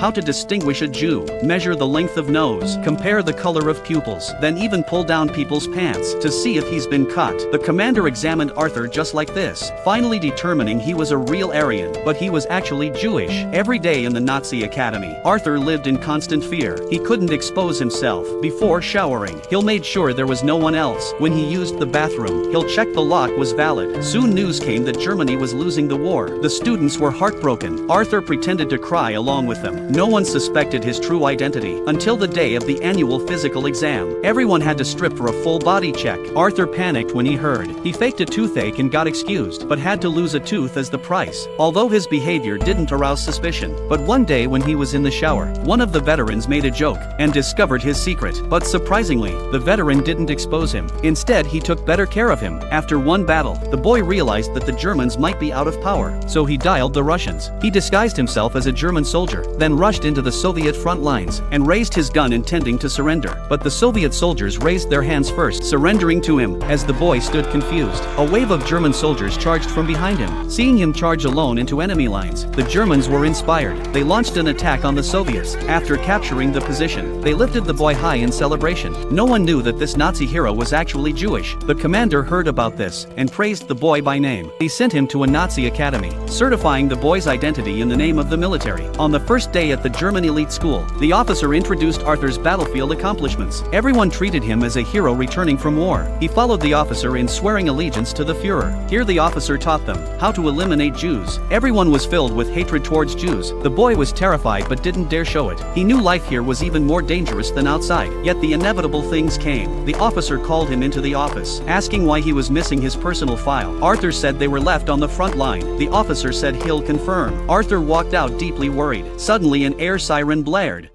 how to distinguish a Jew, measure the length of nose, compare the color of pupils, then even pull down people's pants to see if he's been cut. The commander examined Arthur just like this, finally determining he was a real Aryan, but he was actually Jewish. Every day in the Nazi academy, Arthur lived in constant fear. He couldn't expose himself. Before showering, he made sure there was no one else. When he used the bathroom, he'll check the lock was valid. Soon news came that Germany was losing the war. The students were heartbroken. Arthur pretended to cry along with them. No one suspected his true identity until the day of the annual physical exam. Everyone had to strip for a full body check. Arthur panicked when he heard he faked a toothache and got excused, but had to lose a tooth as the price. Although his behavior didn't arouse suspicion, but one day when he was in the shower, one of the veterans made a joke and discovered his secret. But surprisingly, the veteran didn't expose him. Instead, he took better care of him. After one battle, the boy realized that the Germans might be out of power, so he dialed the Russians. He disguised himself as a German soldier, then rushed into the Soviet front lines and raised his gun intending to surrender. But the Soviet soldiers raised their hands first, surrendering to him. As the boy stood confused, a wave of German soldiers charged from behind him. Seeing him charge alone into enemy lines, the Germans were inspired. They launched an attack on the Soviets. After capturing the position, they lifted the boy high in celebration. No one knew that this Nazi hero was actually Jewish. The commander heard about this and praised the boy by name. He sent him to a Nazi academy, certifying the boy's identity in the name of the military. On the first day at the German elite school, the officer introduced Arthur's battlefield accomplishments. Everyone treated him as a hero returning from war. He followed the officer in swearing allegiance to the Führer. Here the officer taught them how to eliminate Jews. Everyone was filled with hatred towards Jews. The boy was terrified but didn't dare show it. He knew life here was even more dangerous than outside. Yet the inevitable things came. The officer called him into the office, asking why he was missing his personal file. Arthur said they were left on the front line. The officer said he'll confirm. Arthur walked out deeply worried. Suddenly an air siren blared.